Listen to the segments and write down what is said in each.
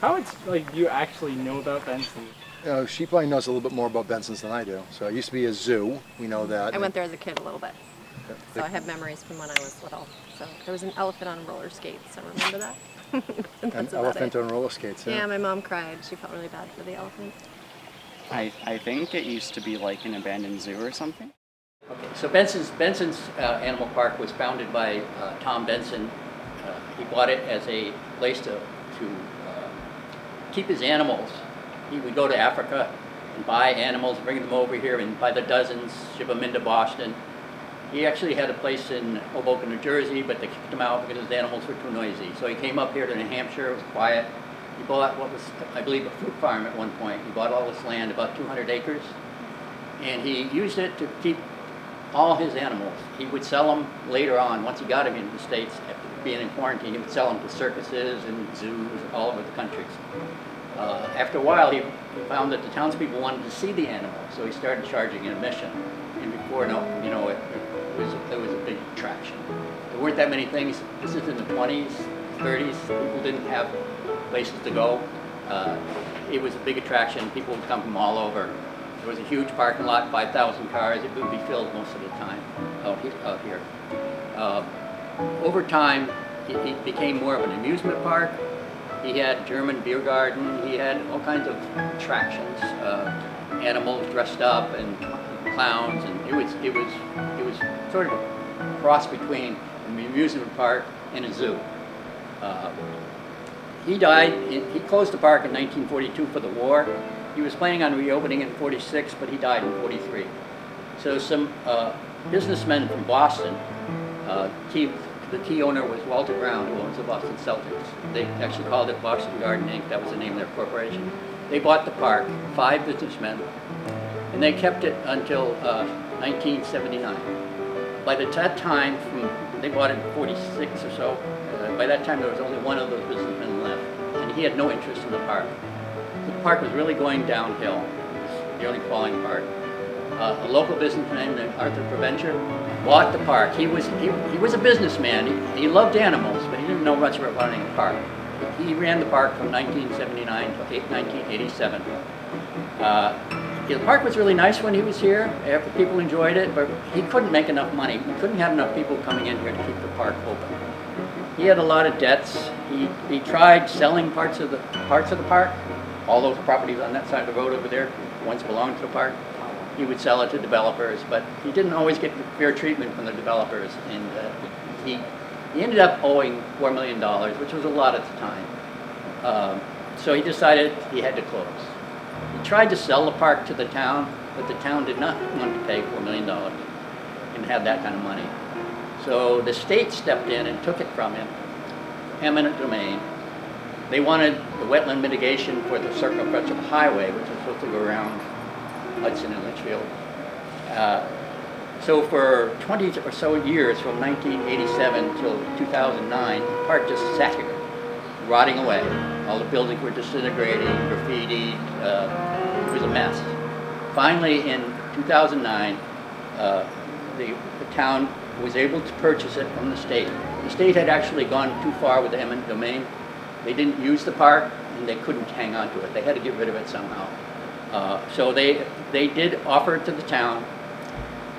How it's like you actually know about Benson? She probably knows a little bit more about Benson's than I do. So it used to be a zoo. We know that. I went there as a kid a little bit, so I The- have memories from when I was little. So there was an elephant on roller skates. I remember that. And An that's about elephant it. on roller skates. Yeah, my mom cried. She felt really bad for the elephant. I think it used to be like an abandoned zoo or something. Okay, so Benson's Animal Park was founded by Tom Benson. He bought it as a place to keep his animals. He would go to Africa and buy animals, bring them over here, and by the dozens, ship them into Boston. He actually had a place in Hoboken, New Jersey, but they kicked him out because his animals were too noisy. So he came up here to New Hampshire. It was quiet. He bought what was, I believe, a fruit farm at one point. He bought all this land, about 200 acres, and he used it to keep all his animals. He would sell them later on, once he got them into the States, after being in quarantine, he would sell them to circuses and zoos all over the country. After a while, he found that the townspeople wanted to see the animals, so he started charging an admission. And before, it was a big attraction. There weren't that many things. This is in the 20s, 30s. People didn't have places to go. It was a big attraction. People would come from all over. There was a huge parking lot, 5,000 cars. It would be filled most of the time out here. Over time, it became more of an amusement park. He had German beer garden. He had all kinds of attractions, animals dressed up and clowns, and it was sort of a cross between an amusement park and a zoo. He died. He closed the park in 1942 for the war. He was planning on reopening in 46, but he died in 43. So some businessmen from Boston, the key owner was Walter Brown, who owns the Boston Celtics. They actually called it Boston Garden Inc. That was the name of their corporation. They bought the park, 5 businessmen, and they kept it until 1979. By that time, they bought it in 46 or so. By that time, there was only one of those businessmen left, and he had no interest in the park. The park was really going downhill. It was nearly falling apart. A local businessman named Arthur Preventure bought the park. He was a businessman. He loved animals, but he didn't know much about running a park. He ran the park from 1979 to 1987. The park was really nice when he was here. After people enjoyed it, but he couldn't make enough money. He couldn't have enough people coming in here to keep the park open. He had a lot of debts. He tried selling parts of the park. All those properties on that side of the road over there once belonged to the park. He would sell it to developers, but he didn't always get fair treatment from the developers, and he ended up owing $4 million, which was a lot at the time. So he decided he had to close. He tried to sell the park to the town, but the town did not want to pay $4 million and have that kind of money. So the state stepped in and took it from him, eminent domain. They wanted the wetland mitigation for the circumference of the highway, which was supposed to go around Hudson and Litchfield. So for 20 or so years, from 1987 till 2009, the park just sat here, rotting away. All the buildings were disintegrating, graffiti. It was a mess. Finally, in 2009, the town was able to purchase it from the state. The state had actually gone too far with the eminent domain. They didn't use the park, and they couldn't hang on to it. They had to get rid of it somehow. So they did offer it to the town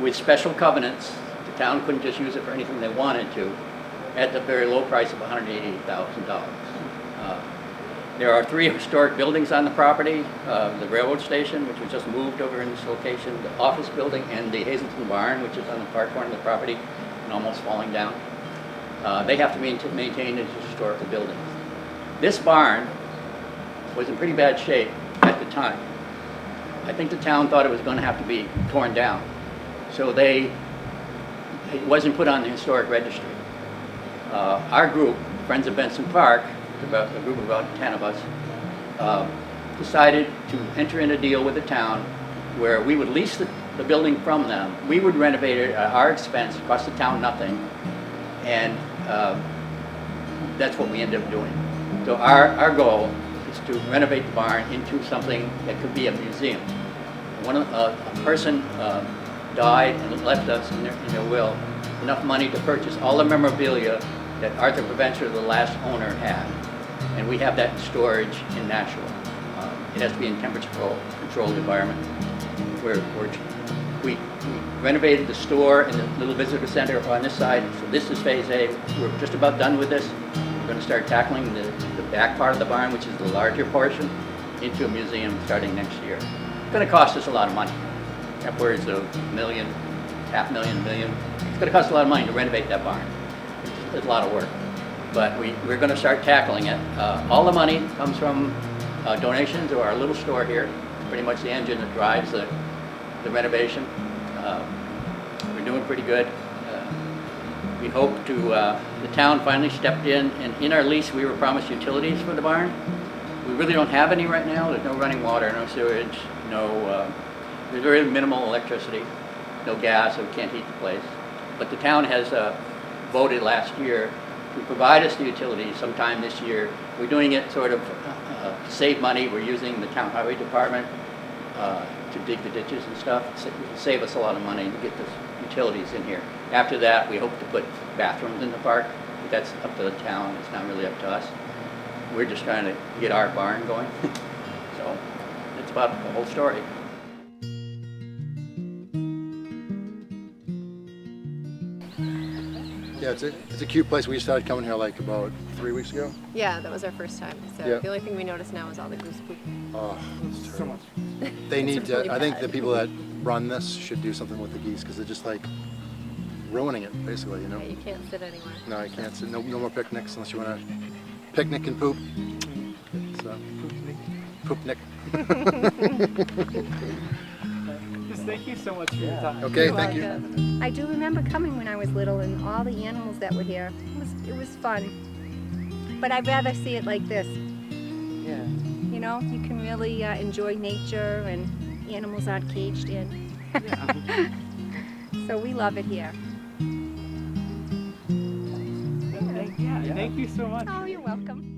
with special covenants. The town couldn't just use it for anything they wanted to, at the very low price of $188,000. There are 3 historic buildings on the property: the railroad station, which was just moved over in this location, the office building, and the Hazelton barn, which is on the far corner of the property and almost falling down. They have to maintain as historical buildings. This barn was in pretty bad shape at the time. I think the town thought it was going to have to be torn down. So it wasn't put on the historic registry. Our group, Friends of Benson Park, a group of about 10 of us, decided to enter in a deal with the town where we would lease the building from them. We would renovate it at our expense, cost the town nothing, and that's what we ended up doing. So our goal is to renovate the barn into something that could be a museum. A person died and left us in their will enough money to purchase all the memorabilia that Arthur Preventure, the last owner, had. and we have that in storage in Nashua. It has to be in temperature controlled environment. We renovated the store and the little visitor center on this side, so this is phase A. We're just about done with this. We're going to start tackling the back part of the barn, which is the larger portion, into a museum starting next year. It's going to cost us a lot of money, upwards of $1 million, $500,000, $1 million. It's going to cost a lot of money to renovate that barn. It's a lot of work, but we're going to start tackling it. All the money comes from donations to our little store here. It's pretty much the engine that drives the renovation. We're doing pretty good. We hope to, the town finally stepped in, and in our lease we were promised utilities for the barn. We really don't have any right now. There's no running water, no sewage, there's very minimal electricity, no gas, so we can't heat the place. But the town has voted last year to provide us the utilities sometime this year. We're doing it sort of to save money. We're using the town highway department to dig the ditches and stuff. It will save us a lot of money to get the utilities in here. After that, we hope to put bathrooms in the park, but that's up to the town. It's not really up to us. We're just trying to get our barn going. So that's about the whole story. Yeah, it's a cute place. We started coming here like about 3 weeks ago. Yeah, that was our first time. So Yeah. the only thing we notice now is all the goose poop. Oh, it's So terrible. much. They need It's to, really I think bad. the people that run this should do something with the geese because they're just like ruining it, basically, you know? Yeah, you can't sit anywhere. No, you can't. No more picnics unless you want to picnic and poop. So, poopnic. Just thank you so much for your time. Okay, You're thank you. welcome. I do remember coming when I was little and all the animals that were here. It was fun. But I'd rather see it like this. Yeah. You know, you can really enjoy nature and animals aren't caged in. Yeah. So we love it here. Thank you so much. Oh, you're welcome.